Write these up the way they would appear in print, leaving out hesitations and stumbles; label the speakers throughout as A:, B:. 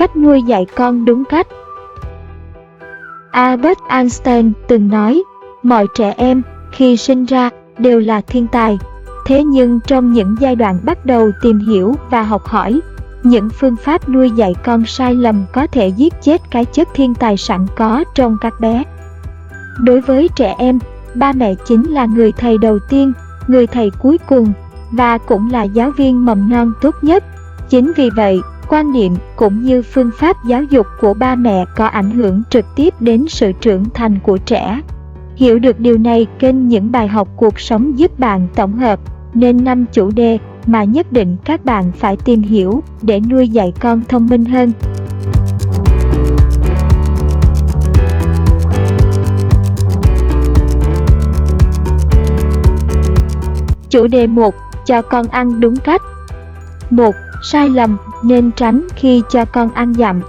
A: Cách nuôi dạy con đúng cách. Albert Einstein từng nói, mọi trẻ em khi sinh ra đều là thiên tài. Thế nhưng trong những giai đoạn bắt đầu tìm hiểu và học hỏi, những phương pháp nuôi dạy con sai lầm có thể giết chết cái chất thiên tài sẵn có trong các bé. Đối với trẻ em, ba mẹ chính là người thầy đầu tiên, người thầy cuối cùng và cũng là giáo viên mầm non tốt nhất. Chính vì vậy, quan niệm cũng như phương pháp giáo dục của ba mẹ có ảnh hưởng trực tiếp đến sự trưởng thành của trẻ. Hiểu được điều này, kênh Những bài học cuộc sống giúp bạn tổng hợp nên 5 chủ đề mà nhất định các bạn phải tìm hiểu để nuôi dạy con thông minh hơn. Chủ đề 1. Cho con ăn đúng cách. 1. Sai lầm nên tránh khi cho con ăn dặm.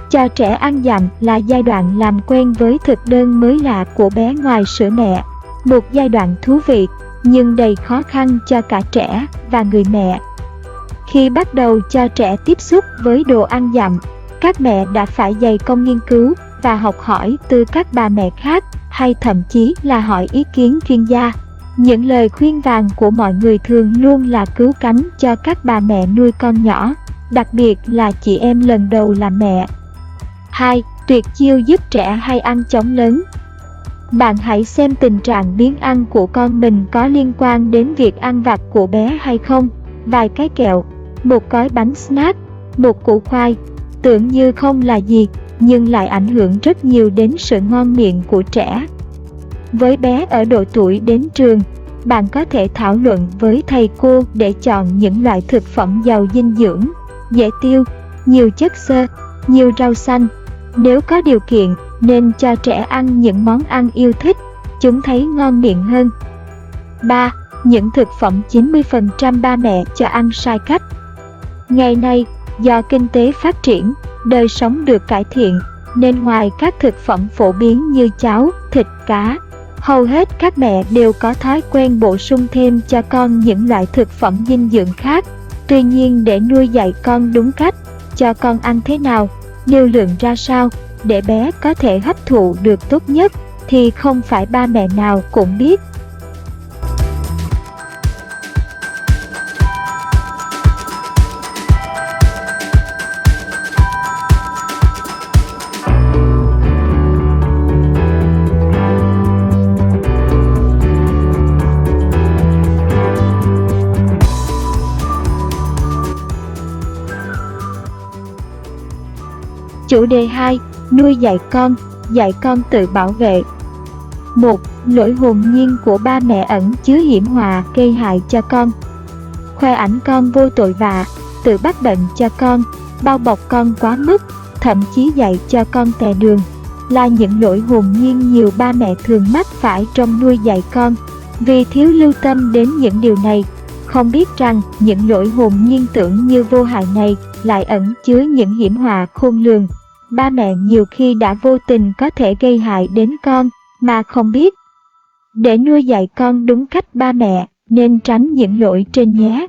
A: Cho trẻ ăn dặm là giai đoạn làm quen với thực đơn mới lạ của bé ngoài sữa mẹ. Một giai đoạn thú vị nhưng đầy khó khăn cho cả trẻ và người mẹ. Khi bắt đầu cho trẻ tiếp xúc với đồ ăn dặm, các mẹ đã phải dày công nghiên cứu và học hỏi từ các bà mẹ khác hay thậm chí là hỏi ý kiến chuyên gia. Những lời khuyên vàng của mọi người thường luôn là cứu cánh cho các bà mẹ nuôi con nhỏ, đặc biệt là chị em lần đầu làm mẹ. 2. Tuyệt chiêu giúp trẻ hay ăn chóng lớn. Bạn hãy xem tình trạng biếng ăn của con mình có liên quan đến việc ăn vặt của bé hay không. Vài cái kẹo, một gói bánh snack, một củ khoai, tưởng như không là gì, nhưng lại ảnh hưởng rất nhiều đến sự ngon miệng của trẻ. Với bé ở độ tuổi đến trường, bạn có thể thảo luận với thầy cô để chọn những loại thực phẩm giàu dinh dưỡng, dễ tiêu, nhiều chất xơ, nhiều rau xanh. Nếu có điều kiện, nên cho trẻ ăn những món ăn yêu thích, chúng thấy ngon miệng hơn. 3. Những thực phẩm 90% ba mẹ cho ăn sai cách. Ngày nay, do kinh tế phát triển, đời sống được cải thiện, nên ngoài các thực phẩm phổ biến như cháo, thịt, cá, hầu hết các mẹ đều có thói quen bổ sung thêm cho con những loại thực phẩm dinh dưỡng khác. Tuy nhiên, để nuôi dạy con đúng cách, cho con ăn thế nào, liều lượng ra sao để bé có thể hấp thụ được tốt nhất thì không phải ba mẹ nào cũng biết. Chủ đề 2. Nuôi dạy con tự bảo vệ. 1. Lỗi hồn nhiên của ba mẹ ẩn chứa hiểm họa gây hại cho con. Khoe ảnh con vô tội vạ, tự bắt bệnh cho con, bao bọc con quá mức, thậm chí dạy cho con tè đường, là những lỗi hồn nhiên nhiều ba mẹ thường mắc phải trong nuôi dạy con. Vì thiếu lưu tâm đến những điều này, không biết rằng những lỗi hồn nhiên tưởng như vô hại này lại ẩn chứa những hiểm họa khôn lường. Ba mẹ nhiều khi đã vô tình có thể gây hại đến con mà không biết. Để nuôi dạy con đúng cách, ba mẹ nên tránh những lỗi trên nhé.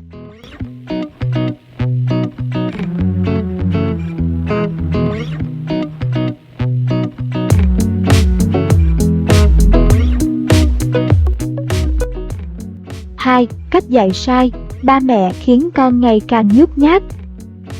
A: Hai. Cách dạy sai, ba mẹ khiến con ngày càng nhút nhát.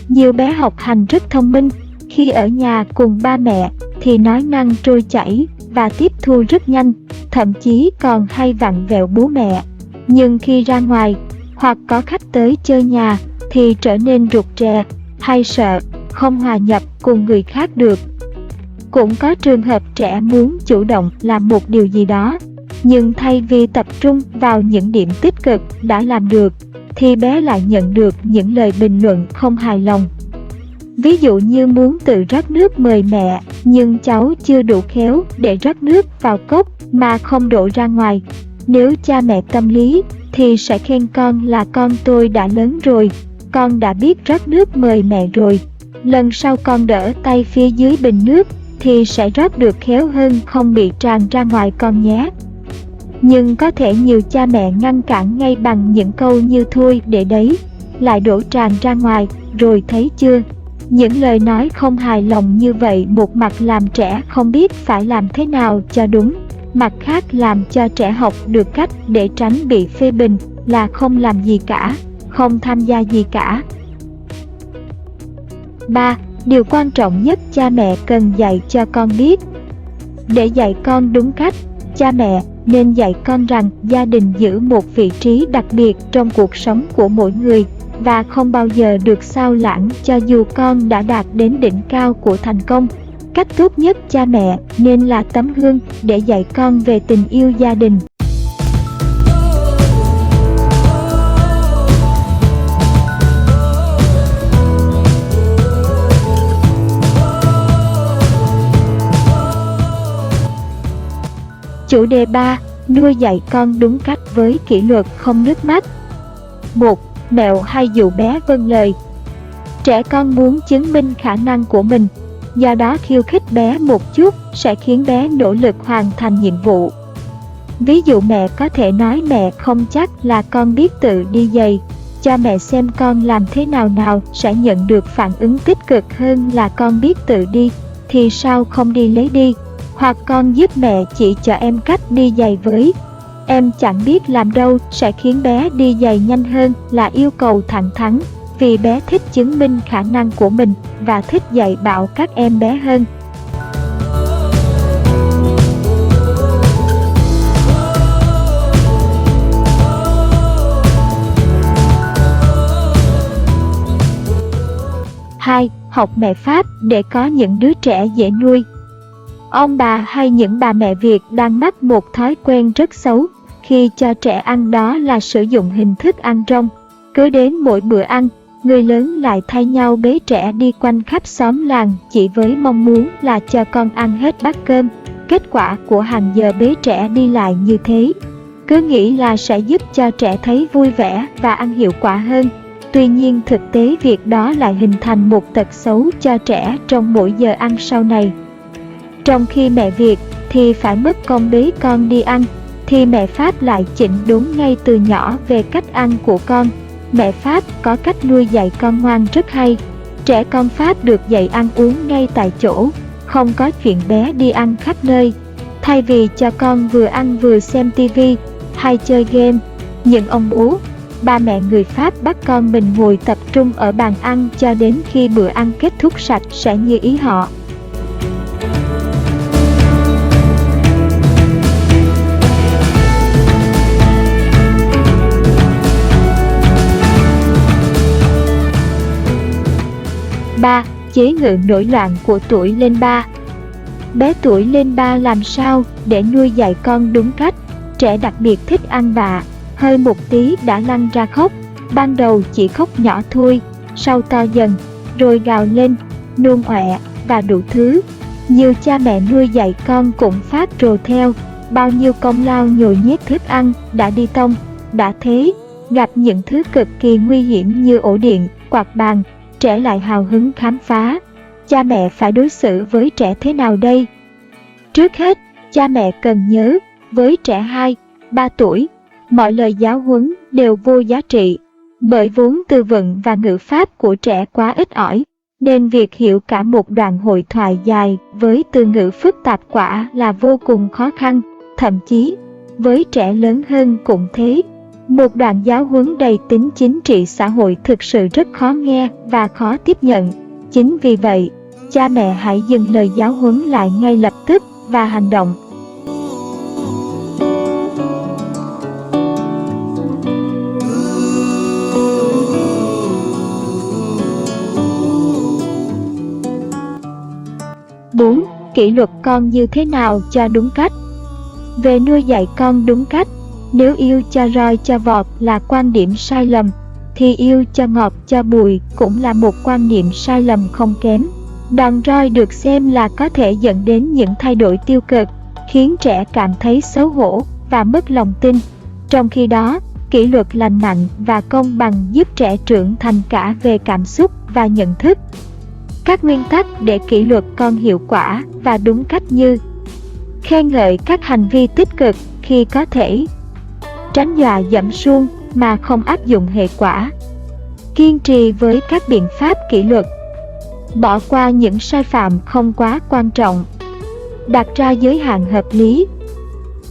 A: Nhiều bé học hành rất thông minh, khi ở nhà cùng ba mẹ thì nói năng trôi chảy và tiếp thu rất nhanh, thậm chí còn hay vặn vẹo bố mẹ. Nhưng khi ra ngoài hoặc có khách tới chơi nhà thì trở nên rụt rè, hay sợ, không hòa nhập cùng người khác được. Cũng có trường hợp trẻ muốn chủ động làm một điều gì đó, nhưng thay vì tập trung vào những điểm tích cực đã làm được, thì bé lại nhận được những lời bình luận không hài lòng. Ví dụ như muốn tự rót nước mời mẹ, nhưng cháu chưa đủ khéo để rót nước vào cốc mà không đổ ra ngoài. Nếu cha mẹ tâm lý thì sẽ khen con là con tôi đã lớn rồi, con đã biết rót nước mời mẹ rồi. Lần sau con đỡ tay phía dưới bình nước thì sẽ rót được khéo hơn, không bị tràn ra ngoài con nhé. Nhưng có thể nhiều cha mẹ ngăn cản ngay bằng những câu như thôi để đấy, lại đổ tràn ra ngoài, rồi thấy chưa. Những lời nói không hài lòng như vậy một mặt làm trẻ không biết phải làm thế nào cho đúng, mặt khác làm cho trẻ học được cách để tránh bị phê bình là không làm gì cả, không tham gia gì cả. 3. Điều quan trọng nhất cha mẹ cần dạy cho con biết. Để dạy con đúng cách, cha mẹ nên dạy con rằng gia đình giữ một vị trí đặc biệt trong cuộc sống của mỗi người và không bao giờ được xao lãng cho dù con đã đạt đến đỉnh cao của thành công. Cách tốt nhất cha mẹ nên là tấm gương để dạy con về tình yêu gia đình. Chủ đề 3. Nuôi dạy con đúng cách với kỷ luật không nước mắt. 1. Mẹo hay dụ bé vâng lời. Trẻ con muốn chứng minh khả năng của mình, do đó khiêu khích bé một chút sẽ khiến bé nỗ lực hoàn thành nhiệm vụ. Ví dụ mẹ có thể nói mẹ không chắc là con biết tự đi giày, cho mẹ xem con làm thế nào sẽ nhận được phản ứng tích cực hơn là con biết tự đi, thì sao không đi lấy đi. Hoặc con giúp mẹ chỉ cho em cách đi giày với. Em chẳng biết làm đâu sẽ khiến bé đi giày nhanh hơn là yêu cầu thẳng thắn, vì bé thích chứng minh khả năng của mình và thích dạy bảo các em bé hơn. Hai, học mẹ Pháp để có những đứa trẻ dễ nuôi. Ông bà hay những bà mẹ Việt đang mắc một thói quen rất xấu khi cho trẻ ăn, đó là sử dụng hình thức ăn rong. Cứ đến mỗi bữa ăn, người lớn lại thay nhau bế trẻ đi quanh khắp xóm làng chỉ với mong muốn là cho con ăn hết bát cơm. Kết quả của hàng giờ bế trẻ đi lại như thế, cứ nghĩ là sẽ giúp cho trẻ thấy vui vẻ và ăn hiệu quả hơn. Tuy nhiên thực tế việc đó lại hình thành một tật xấu cho trẻ trong mỗi giờ ăn sau này. Trong khi mẹ Việt thì phải mất công bế con đi ăn, thì mẹ Pháp lại chỉnh đốn ngay từ nhỏ về cách ăn của con. Mẹ Pháp có cách nuôi dạy con ngoan rất hay. Trẻ con Pháp được dạy ăn uống ngay tại chỗ, không có chuyện bé đi ăn khắp nơi. Thay vì cho con vừa ăn vừa xem tivi hay chơi game, những ông bố, ba mẹ người Pháp bắt con mình ngồi tập trung ở bàn ăn cho đến khi bữa ăn kết thúc sạch sẽ như ý họ. Ba, chế ngự nổi loạn của tuổi lên 3. Bé tuổi lên 3 làm sao để nuôi dạy con đúng cách? Trẻ đặc biệt thích ăn vạ, hơi một tí đã lăn ra khóc. Ban đầu chỉ khóc nhỏ thôi, sau to dần, rồi gào lên, nôn ọe và đủ thứ. Nhiều cha mẹ nuôi dạy con cũng phát rồ theo, bao nhiêu công lao nhồi nhét thức ăn đã đi tông. Đã thế, gặp những thứ cực kỳ nguy hiểm như ổ điện, quạt bàn, trẻ lại hào hứng khám phá. Cha mẹ phải đối xử với trẻ thế nào đây? Trước hết, cha mẹ cần nhớ, với trẻ 2, 3 tuổi, mọi lời giáo huấn đều vô giá trị, bởi vốn từ vựng và ngữ pháp của trẻ quá ít ỏi, nên việc hiểu cả một đoạn hội thoại dài với từ ngữ phức tạp quả là vô cùng khó khăn. Thậm chí, với trẻ lớn hơn cũng thế. Một đoạn giáo huấn đầy tính chính trị xã hội thực sự rất khó nghe và khó tiếp nhận. Chính vì vậy, cha mẹ hãy dừng lời giáo huấn lại ngay lập tức và hành động. Bốn, kỷ luật con như thế nào cho đúng cách. Về nuôi dạy con đúng cách, nếu yêu cho roi cho vọt là quan điểm sai lầm, thì yêu cho ngọt cho bùi cũng là một quan niệm sai lầm không kém. Đòn roi được xem là có thể dẫn đến những thay đổi tiêu cực, khiến trẻ cảm thấy xấu hổ và mất lòng tin. Trong khi đó, kỷ luật lành mạnh và công bằng giúp trẻ trưởng thành cả về cảm xúc và nhận thức. Các nguyên tắc để kỷ luật con hiệu quả và đúng cách như: khen ngợi các hành vi tích cực khi có thể, tránh dọa dẫm suông mà không áp dụng hệ quả, kiên trì với các biện pháp kỷ luật, bỏ qua những sai phạm không quá quan trọng, đặt ra giới hạn hợp lý,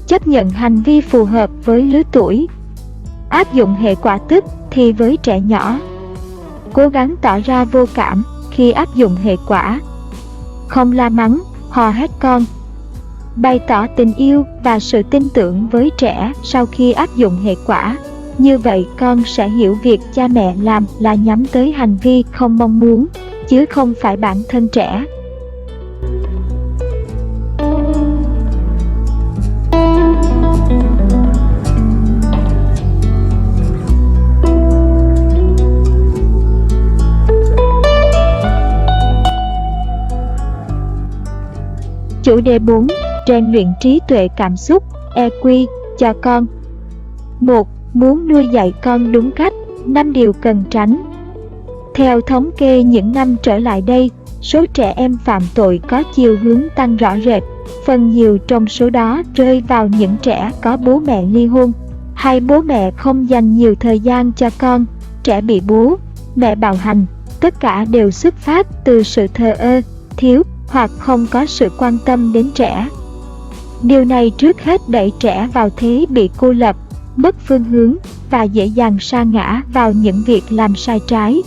A: chấp nhận hành vi phù hợp với lứa tuổi, áp dụng hệ quả tức thì với trẻ nhỏ, cố gắng tỏ ra vô cảm khi áp dụng hệ quả, không la mắng, hò hét con, bày tỏ tình yêu và sự tin tưởng với trẻ sau khi áp dụng hệ quả. Như vậy con sẽ hiểu việc cha mẹ làm là nhắm tới hành vi không mong muốn, chứ không phải bản thân trẻ. Chủ đề 4. Rèn luyện trí tuệ cảm xúc EQ cho con. 1. Muốn nuôi dạy con đúng cách, 5 điều cần tránh. Theo thống kê những năm trở lại đây, số trẻ em phạm tội có chiều hướng tăng rõ rệt. Phần nhiều trong số đó rơi vào những trẻ có bố mẹ ly hôn, hay bố mẹ không dành nhiều thời gian cho con, trẻ bị bố mẹ bạo hành. Tất cả đều xuất phát từ sự thờ ơ, thiếu hoặc không có sự quan tâm đến trẻ. Điều này trước hết đẩy trẻ vào thế bị cô lập, mất phương hướng và dễ dàng sa ngã vào những việc làm sai trái.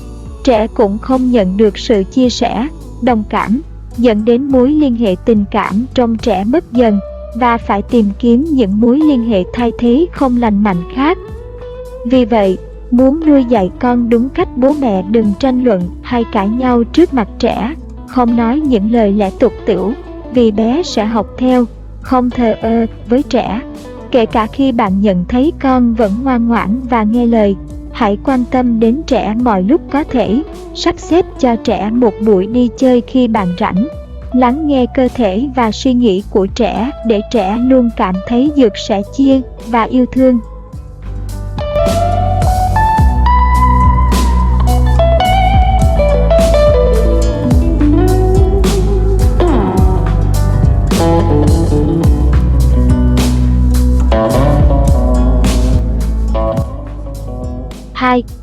A: Trẻ cũng không nhận được sự chia sẻ, đồng cảm, dẫn đến mối liên hệ tình cảm trong trẻ mất dần và phải tìm kiếm những mối liên hệ thay thế không lành mạnh khác. Vì vậy, muốn nuôi dạy con đúng cách, bố mẹ đừng tranh luận hay cãi nhau trước mặt trẻ, không nói những lời lẽ tục tĩu, vì bé sẽ học theo, không thờ ơ với trẻ. Kể cả khi bạn nhận thấy con vẫn ngoan ngoãn và nghe lời, hãy quan tâm đến trẻ mọi lúc có thể, sắp xếp cho trẻ một buổi đi chơi khi bạn rảnh, lắng nghe cơ thể và suy nghĩ của trẻ để trẻ luôn cảm thấy được sẻ chia và yêu thương.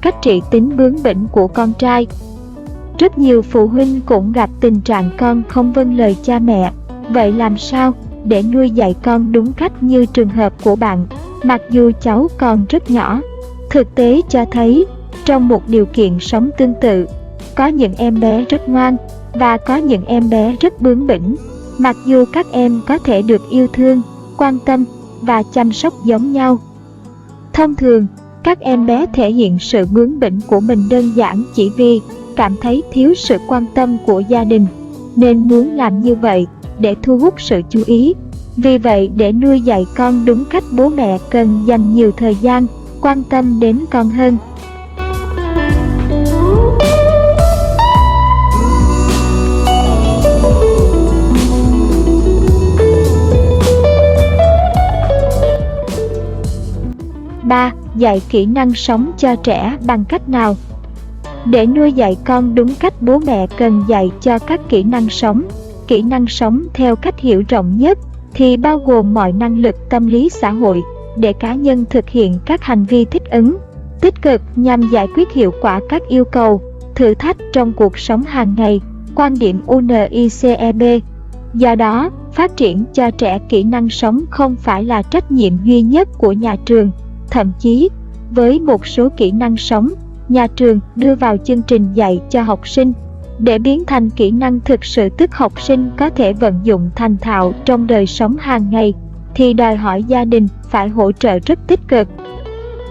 A: Cách trị tính bướng bỉnh của con trai. Rất nhiều phụ huynh cũng gặp tình trạng con không vâng lời cha mẹ. Vậy làm sao để nuôi dạy con đúng cách như trường hợp của bạn, mặc dù cháu còn rất nhỏ? Thực tế cho thấy, trong một điều kiện sống tương tự, có những em bé rất ngoan và có những em bé rất bướng bỉnh. Mặc dù các em có thể được yêu thương, quan tâm và chăm sóc giống nhau. Thông thường, các em bé thể hiện sự bướng bỉnh của mình đơn giản chỉ vì cảm thấy thiếu sự quan tâm của gia đình, nên muốn làm như vậy để thu hút sự chú ý. Vì vậy, để nuôi dạy con đúng cách, bố mẹ cần dành nhiều thời gian, quan tâm đến con hơn. Dạy kỹ năng sống cho trẻ bằng cách nào? Để nuôi dạy con đúng cách, bố mẹ cần dạy cho các kỹ năng sống. Kỹ năng sống theo cách hiểu rộng nhất thì bao gồm mọi năng lực tâm lý xã hội để cá nhân thực hiện các hành vi thích ứng, tích cực nhằm giải quyết hiệu quả các yêu cầu, thử thách trong cuộc sống hàng ngày. Quan điểm UNICEF. Do đó, phát triển cho trẻ kỹ năng sống không phải là trách nhiệm duy nhất của nhà trường. Thậm chí, với một số kỹ năng sống, nhà trường đưa vào chương trình dạy cho học sinh. Để biến thành kỹ năng thực sự, tức học sinh có thể vận dụng thành thạo trong đời sống hàng ngày, thì đòi hỏi gia đình phải hỗ trợ rất tích cực.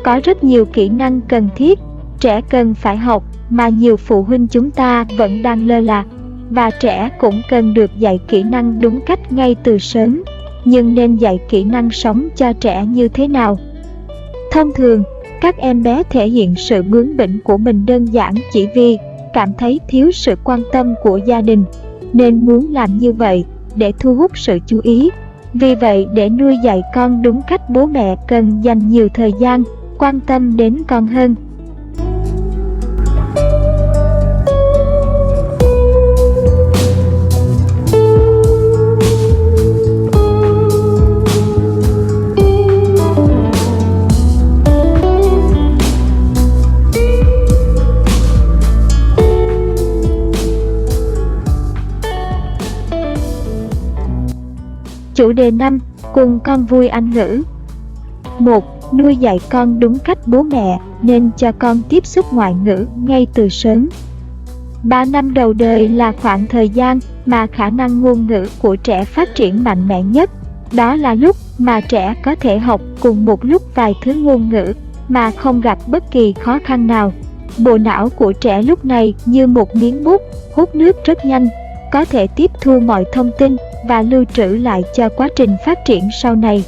A: Có rất nhiều kỹ năng cần thiết, trẻ cần phải học mà nhiều phụ huynh chúng ta vẫn đang lơ là. Và trẻ cũng cần được dạy kỹ năng đúng cách ngay từ sớm. Nhưng nên dạy kỹ năng sống cho trẻ như thế nào? Thông thường, các em bé thể hiện sự bướng bỉnh của mình đơn giản chỉ vì cảm thấy thiếu sự quan tâm của gia đình, nên muốn làm như vậy để thu hút sự chú ý. Vì vậy, để nuôi dạy con đúng cách, bố mẹ cần dành nhiều thời gian, quan tâm đến con hơn. Chủ đề 5. Cùng con vui Anh ngữ. 1. Nuôi dạy con đúng cách. Bố mẹ nên cho con tiếp xúc ngoại ngữ ngay từ sớm. 3 năm đầu đời là khoảng thời gian mà khả năng ngôn ngữ của trẻ phát triển mạnh mẽ nhất. Đó là lúc mà trẻ có thể học cùng một lúc vài thứ ngôn ngữ mà không gặp bất kỳ khó khăn nào. Bộ não của trẻ lúc này như một miếng bút, hút nước rất nhanh, có thể tiếp thu mọi thông tin và lưu trữ lại cho quá trình phát triển sau này.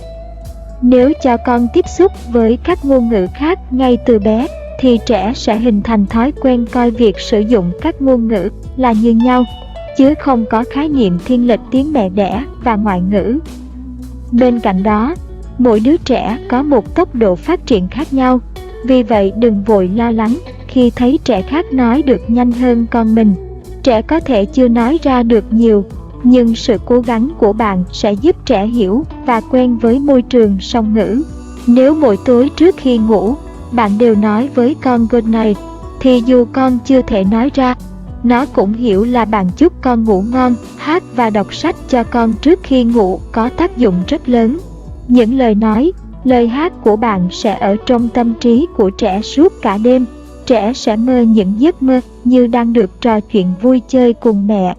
A: Nếu cho con tiếp xúc với các ngôn ngữ khác ngay từ bé, thì trẻ sẽ hình thành thói quen coi việc sử dụng các ngôn ngữ là như nhau, chứ không có khái niệm thiên lệch tiếng mẹ đẻ và ngoại ngữ. Bên cạnh đó, mỗi đứa trẻ có một tốc độ phát triển khác nhau, vì vậy đừng vội lo lắng khi thấy trẻ khác nói được nhanh hơn con mình. Trẻ có thể chưa nói ra được nhiều, nhưng sự cố gắng của bạn sẽ giúp trẻ hiểu và quen với môi trường song ngữ. Nếu mỗi tối trước khi ngủ, bạn đều nói với con good night, thì dù con chưa thể nói ra, nó cũng hiểu là bạn chúc con ngủ ngon. Hát và đọc sách cho con trước khi ngủ có tác dụng rất lớn. Những lời nói, lời hát của bạn sẽ ở trong tâm trí của trẻ suốt cả đêm. Trẻ sẽ mơ những giấc mơ như đang được trò chuyện vui chơi cùng mẹ.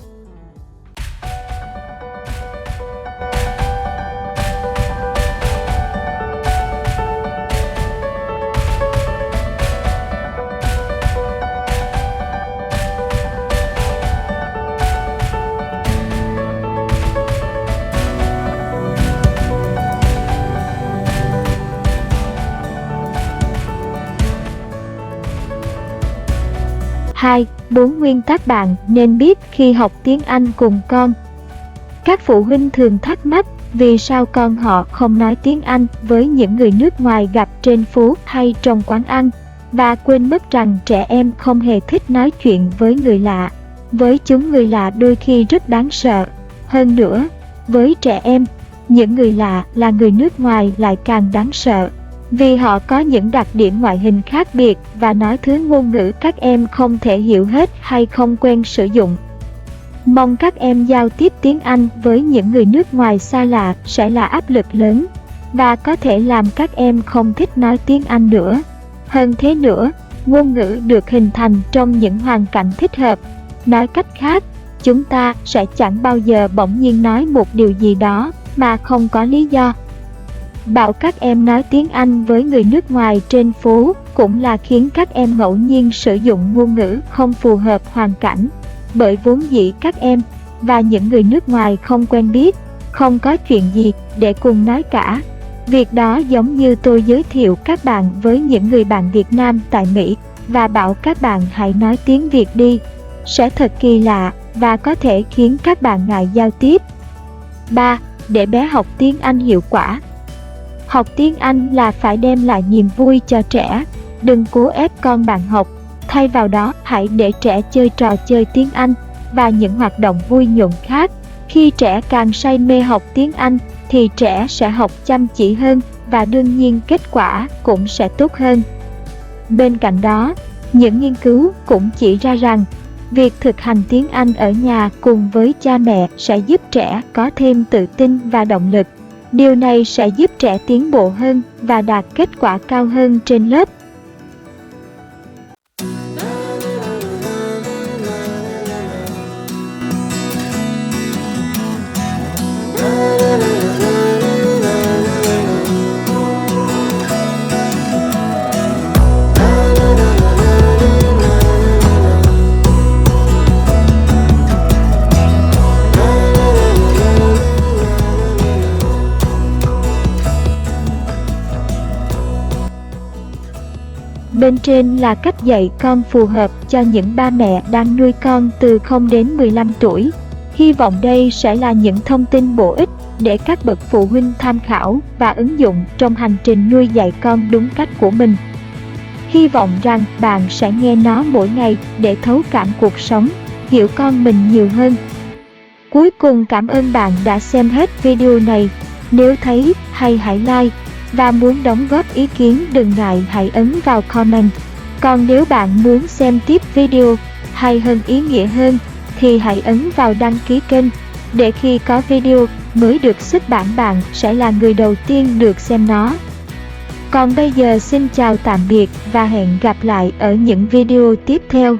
A: Hai, 4 nguyên tắc bạn nên biết khi học tiếng Anh cùng con. Các phụ huynh thường thắc mắc vì sao con họ không nói tiếng Anh với những người nước ngoài gặp trên phố hay trong quán ăn, và quên mất rằng trẻ em không hề thích nói chuyện với người lạ. Với chúng, người lạ đôi khi rất đáng sợ. Hơn nữa, với trẻ em, những người lạ là người nước ngoài lại càng đáng sợ, vì họ có những đặc điểm ngoại hình khác biệt và nói thứ ngôn ngữ các em không thể hiểu hết hay không quen sử dụng. Mong các em giao tiếp tiếng Anh với những người nước ngoài xa lạ sẽ là áp lực lớn, và có thể làm các em không thích nói tiếng Anh nữa. Hơn thế nữa, ngôn ngữ được hình thành trong những hoàn cảnh thích hợp. Nói cách khác, chúng ta sẽ chẳng bao giờ bỗng nhiên nói một điều gì đó mà không có lý do. Bảo các em nói tiếng Anh với người nước ngoài trên phố cũng là khiến các em ngẫu nhiên sử dụng ngôn ngữ không phù hợp hoàn cảnh, bởi vốn dĩ các em và những người nước ngoài không quen biết, không có chuyện gì để cùng nói cả. Việc đó giống như tôi giới thiệu các bạn với những người bạn Việt Nam tại Mỹ và bảo các bạn hãy nói tiếng Việt đi. Sẽ thật kỳ lạ và có thể khiến các bạn ngại giao tiếp. 3. Để bé học tiếng Anh hiệu quả. Học tiếng Anh là phải đem lại niềm vui cho trẻ. Đừng cố ép con bạn học. Thay vào đó, hãy để trẻ chơi trò chơi tiếng Anh và những hoạt động vui nhộn khác. Khi trẻ càng say mê học tiếng Anh, thì trẻ sẽ học chăm chỉ hơn và đương nhiên kết quả cũng sẽ tốt hơn. Bên cạnh đó, những nghiên cứu cũng chỉ ra rằng việc thực hành tiếng Anh ở nhà cùng với cha mẹ sẽ giúp trẻ có thêm tự tin và động lực. Điều này sẽ giúp trẻ tiến bộ hơn và đạt kết quả cao hơn trên lớp. Bên trên là cách dạy con phù hợp cho những ba mẹ đang nuôi con từ 0 đến 15 tuổi. Hy vọng đây sẽ là những thông tin bổ ích để các bậc phụ huynh tham khảo và ứng dụng trong hành trình nuôi dạy con đúng cách của mình. Hy vọng rằng bạn sẽ nghe nó mỗi ngày để thấu cảm cuộc sống, hiểu con mình nhiều hơn. Cuối cùng, cảm ơn bạn đã xem hết video này. Nếu thấy hay hãy like, và muốn đóng góp ý kiến đừng ngại hãy ấn vào comment. Còn nếu bạn muốn xem tiếp video hay hơn, ý nghĩa hơn, thì hãy ấn vào đăng ký kênh để khi có video mới được xuất bản bạn sẽ là người đầu tiên được xem nó. Còn bây giờ xin chào tạm biệt và hẹn gặp lại ở những video tiếp theo.